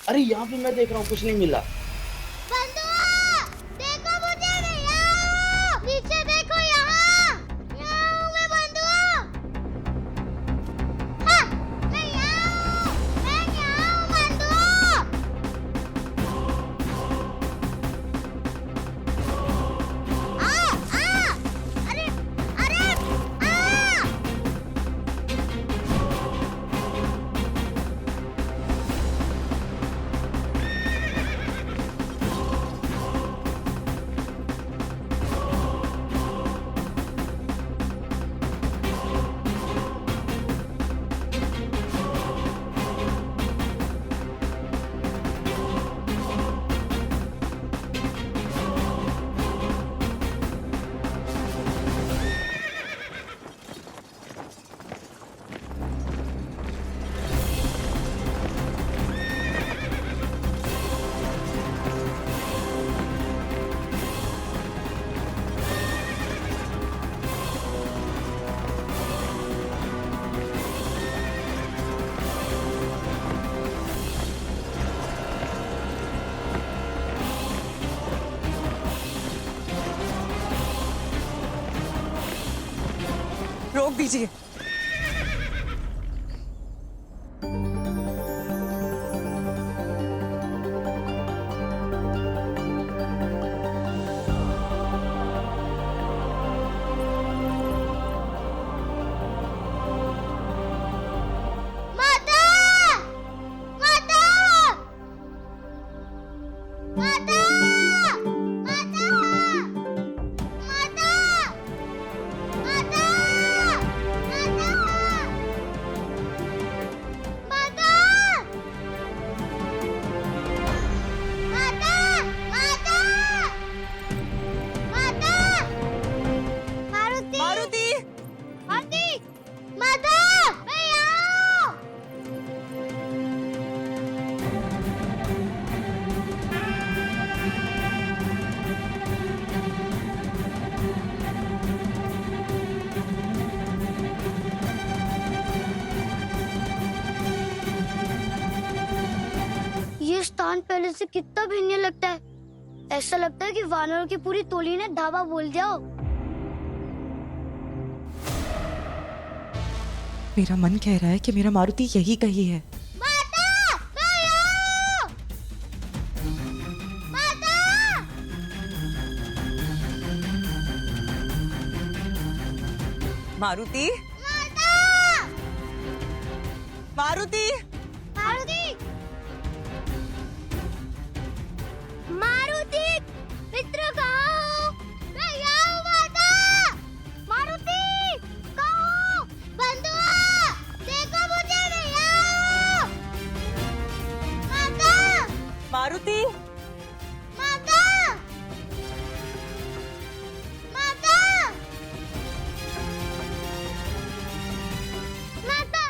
अरे यहाँ भी मैं देख रहा हूँ, कुछ नहीं मिला। बंधुआ, देखो मुझे, मैं यहाँ हूँ। नीचे देखो, यहाँ हूँ मैं बंधुआ। हाँ, मैं यहाँ हूँ, बंधुआ। अरे अरे आ रोक दीजिए। माता, माता, माता, माता, माता, माता, माता, माता, माता, माता, मारुति, मारुति! मारुति, माता, मैं यहाँ हूँ। ये स्थान पहले से कितना भिन्न लगता है। ऐसा लगता है कि वानरों की पूरी टोली ने धावा बोल दिया हो। मेरा मन कह रहा है कि मेरा मारुति यही कही है। माता, मैं यहाँ हूँ। माता, मारुति! माता, मारुति! मारुति, मारुति, मित्र कहाँ हो? मैं यहाँ हूँ माता। मारुति, कहाँ हो? बंधुआ, देखो मुझे, मैं यहाँ हूँ। माता, मारुति! माता, माता, माता।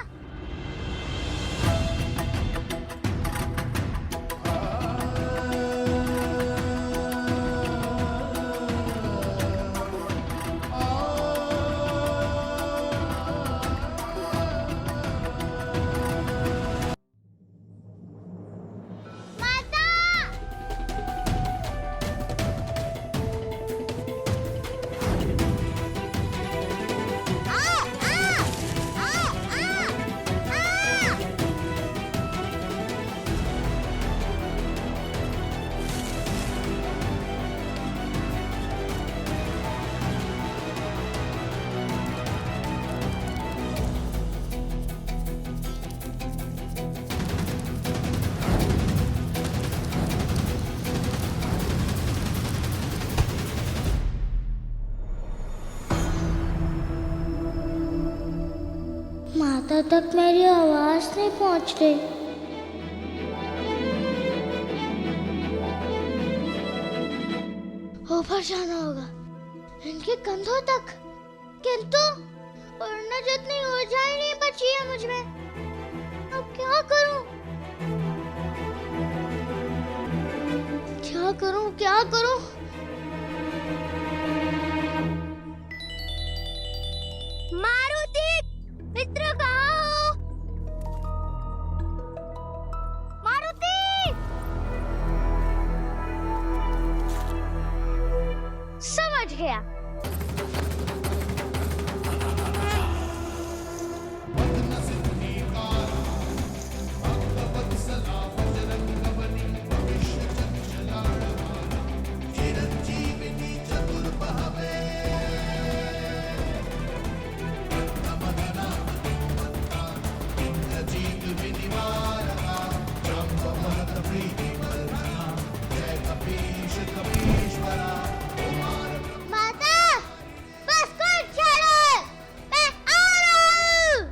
माता तक मेरी आवाज नहीं पहुंच रही। ऊपर जाना होगा, इनके कंधों तक। किंतु उड़ने जितनी ऊर्जा ही नहीं बची है मुझ में। अब क्या करूं? क्या करूं? क्या करूं? मारुति, मित्र कहाँ हो? मारुति! बच गया। माता, बस को छोड़ो, मैं आ रहा हूँ।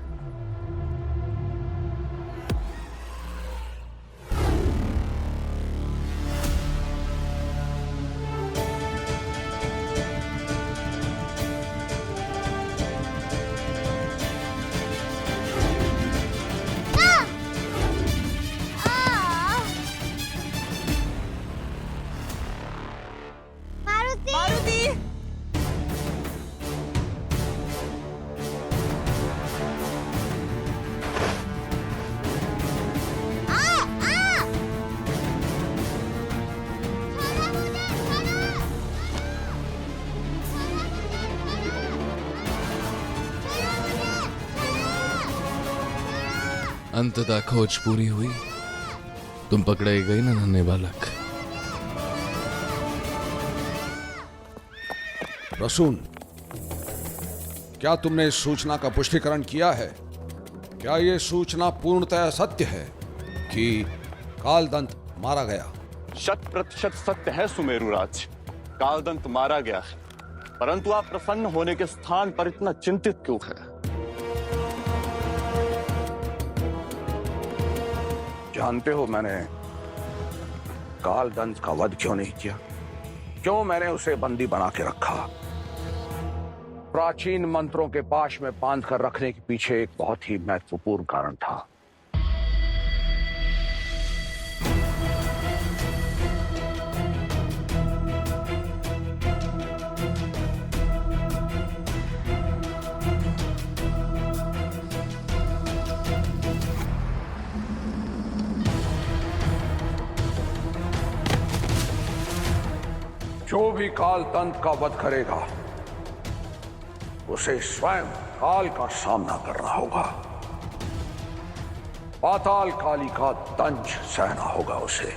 मारुति, मारुति छोड़ो मुझे, छोड़ो। अंततः खोज पूरी हुई। तुम पकड़े गए ना नन्हे बालक। रसून, क्या तुमने इस सूचना का पुष्टिकरण किया है? क्या यह सूचना पूर्णतः सत्य है कि कालदंत मारा गया? 100% सत्य है सुमेरुराज, कालदंत मारा गया है। परंतु आप प्रसन्न होने के स्थान पर इतना चिंतित क्यों है? जानते हो मैंने कालदंत का वध क्यों नहीं किया? क्यों मैंने उसे बंदी बना के रखा? प्राचीन मंत्रों के पाश में बांध कर रखने के पीछे एक बहुत ही महत्वपूर्ण कारण था। जो भी कालदंत का वध करेगा उसे स्वयं काल का सामना करना होगा। पाताल काली का दंश सहना होगा उसे।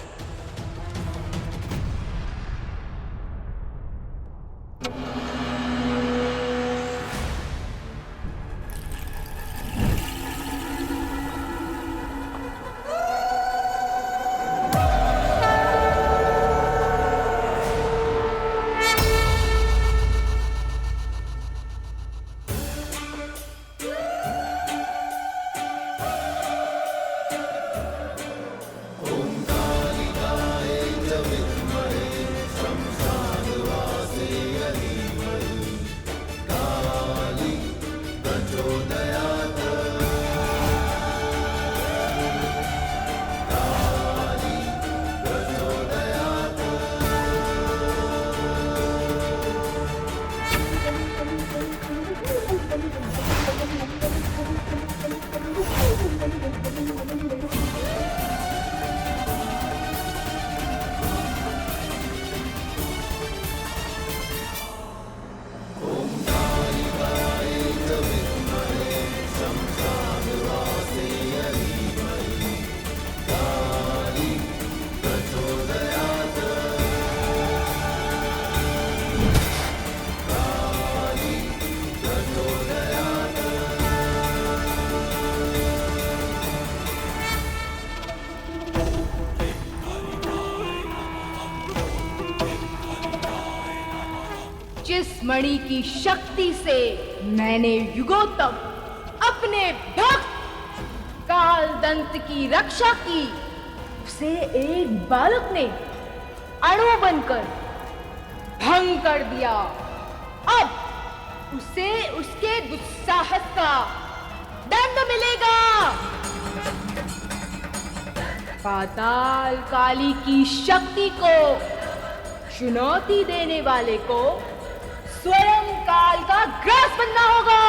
जिस मणि की शक्ति से मैंने युगों तक अपने भक्त कालदंत की रक्षा की, उसे एक बालक ने अणु बनकर भंग कर दिया। अब उसे उसके दुस्साहस का दंड मिलेगा। पाताल काली की शक्ति को चुनौती देने वाले को स्वयं काल का ग्रास बनना होगा।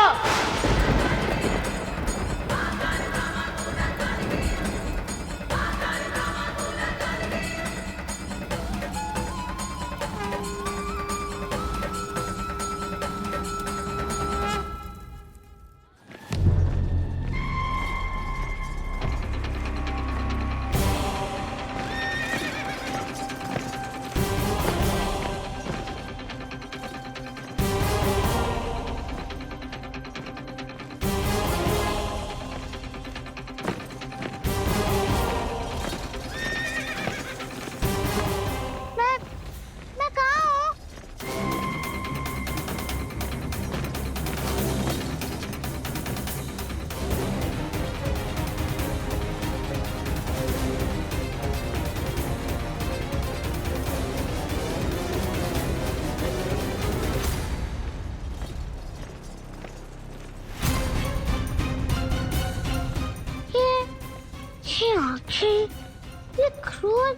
फूल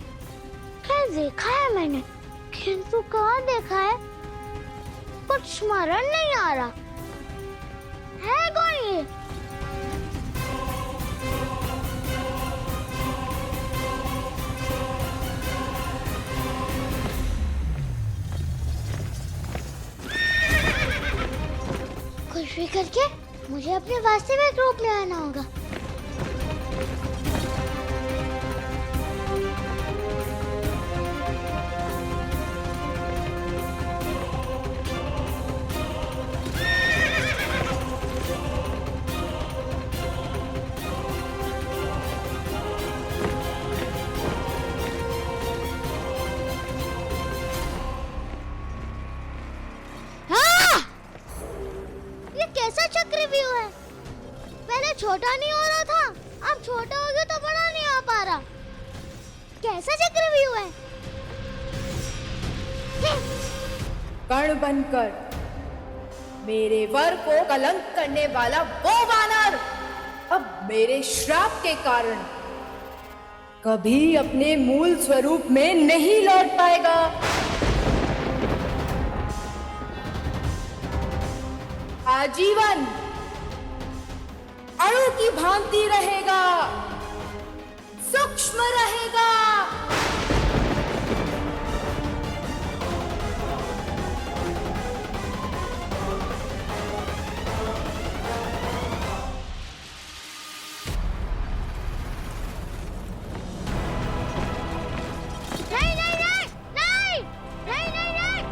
कहीं देखा है मैंने, किंतु कहाँ देखा है कुछ स्मरण नहीं आ रहा है। कौन ये? कुछ भी करके मुझे अपने वास्तविक रूप में आना होगा। कैसा चक्रव्यूह है? पहले छोटा नहीं हो रहा था, अब छोटा हो गया तो बड़ा नहीं हो पा रहा। कैसा चक्रव्यूह है? कण बनकर मेरे वर को कलंक करने वाला वो वानर अब मेरे श्राप के कारण कभी अपने मूल स्वरूप में नहीं लौट पाएगा। आजीवन अणु की भांति रहेगा, सूक्ष्म रहेगा। नहीं नहीं नहीं नहीं नहीं नहीं नहीं।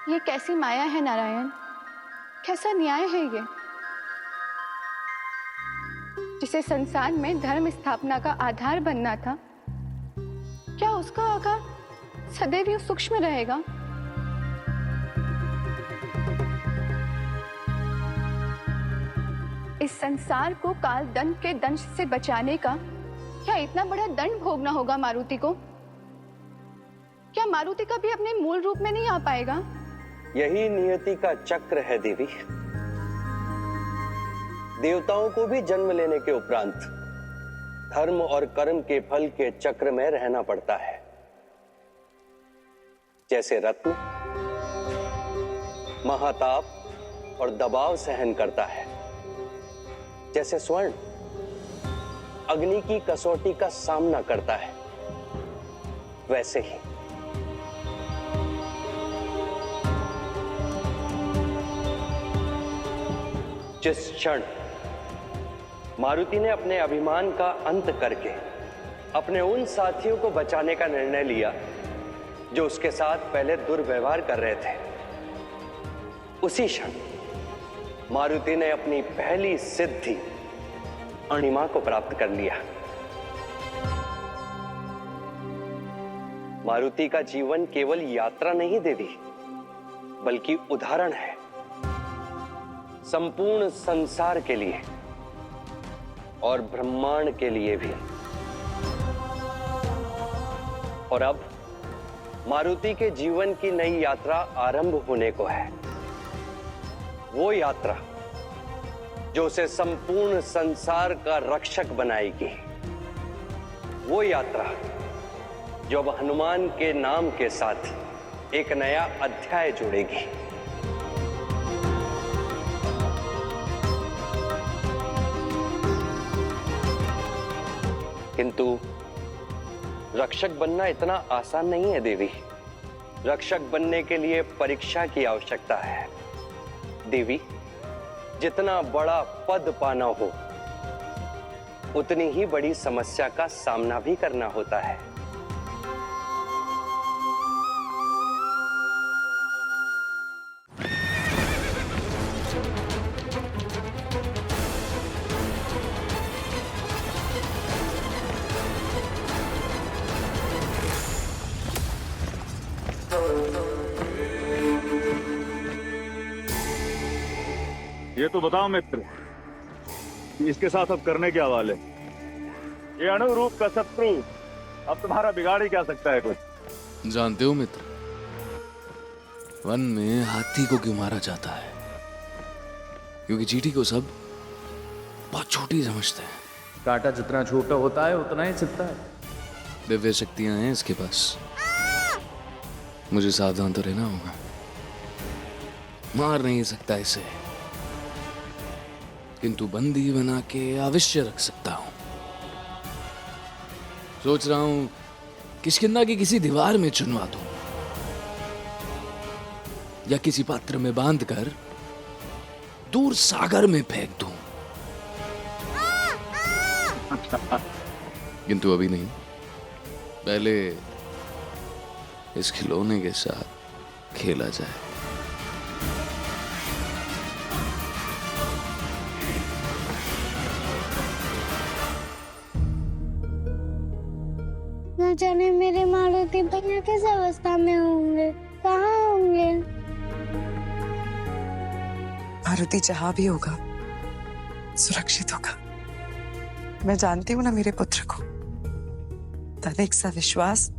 ये कैसी माया है नारायण, कैसा न्याय है ये, जिसे संसार में धर्म स्थापना का आधार बनना था, क्या उसका आकार सदैव यूं सूक्ष्म रहेगा? इस संसार को काल दंड के दंश से बचाने का क्या इतना बड़ा दंड भोगना होगा मारुति को? क्या मारुति कभी अपने मूल रूप में नहीं आ पाएगा? यही नियति का चक्र है देवी। देवताओं को भी जन्म लेने के उपरांत धर्म और कर्म के फल के चक्र में रहना पड़ता है। जैसे रत्न महाताप और दबाव सहन करता है, जैसे स्वर्ण अग्नि की कसौटी का सामना करता है, वैसे ही जिस क्षण मारुति ने अपने अभिमान का अंत करके अपने उन साथियों को बचाने का निर्णय लिया जो उसके साथ पहले दुर्व्यवहार कर रहे थे, उसी क्षण मारुति ने अपनी पहली सिद्धि अणिमा को प्राप्त कर लिया। मारुति का जीवन केवल यात्रा नहीं देवी, बल्कि उदाहरण है संपूर्ण संसार के लिए और ब्रह्मांड के लिए भी। और अब मारुति के जीवन की नई यात्रा आरंभ होने को है। वो यात्रा जो उसे संपूर्ण संसार का रक्षक बनाएगी, वो यात्रा जो अब हनुमान के नाम के साथ एक नया अध्याय जोड़ेगी। किंतु रक्षक बनना इतना आसान नहीं है देवी। रक्षक बनने के लिए परीक्षा की आवश्यकता है देवी। जितना बड़ा पद पाना हो, उतनी ही बड़ी समस्या का सामना भी करना होता है। ये तो बताओ मित्र, इसके साथ अब करने क्या वाले? ये अनुरूप का शत्रु अब तुम्हारा बिगाड़ ही क्या सकता है कुछ? जानते हो मित्र, वन में हाथी को क्यों मारा जाता है? क्योंकि चींटी को सब बहुत छोटी समझते हैं। कांटा जितना छोटा होता है उतना ही चिपता है। दिव्य शक्तियां हैं इसके पास। मुझे सावधान तो रहना होगा। मार नहीं सकता इसे, किंतु बंदी बना के अवश्य रख सकता हूं। सोच रहा हूं किष्किंधा की किसी दीवार में चुनवा दूं या किसी पात्र में बांधकर दूर सागर में फेंक दूं। किंतु अभी नहीं, पहले इस खिलौने के साथ खेला जाए। न जाने मेरे मारुति भैया किस अवस्था में होंगे, कहाँ होंगे। मारुति जहां भी होगा सुरक्षित होगा। मैं जानती हूं ना मेरे पुत्र को। तनिक सा विश्वास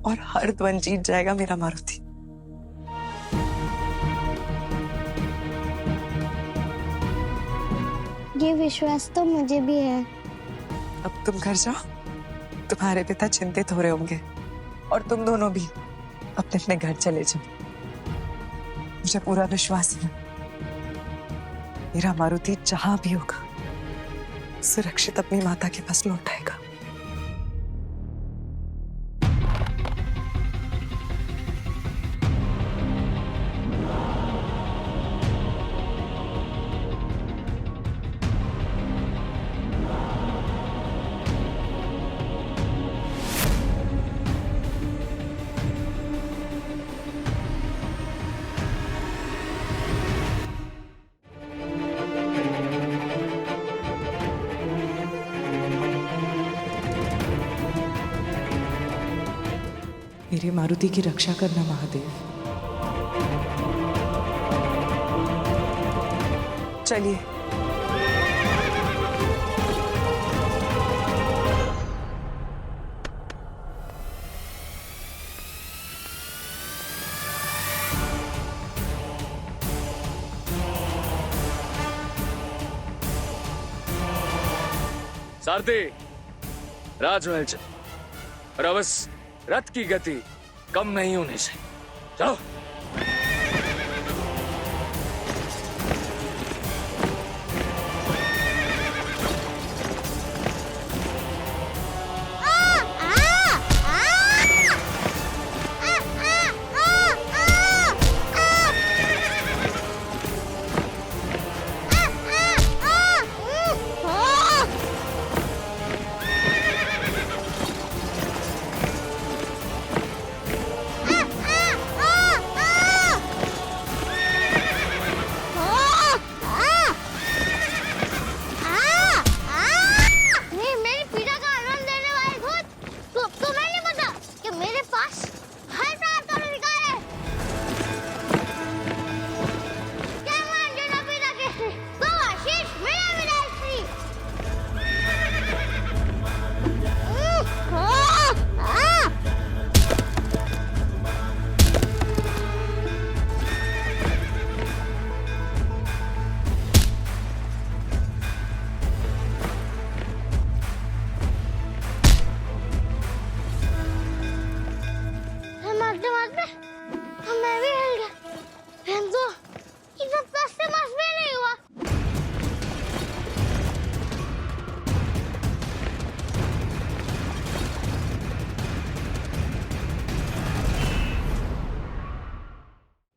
और हर द्वंद जीत जाएगा मेरा मारुति। ये विश्वास तो मुझे भी है। अब तुम घर जाओ, तुम्हारे पिता चिंतित हो रहे होंगे और तुम दोनों भी अपने अपने घर चले जाओ। मुझे पूरा विश्वास है मेरा मारुति जहां भी होगा सुरक्षित अपनी माता के पास लौट आएगा। मेरे मारुति की रक्षा करना महादेव। चलिए। सारथी, राजमहल चल और अवश्य रथ की गति कम नहीं होने से। चलो।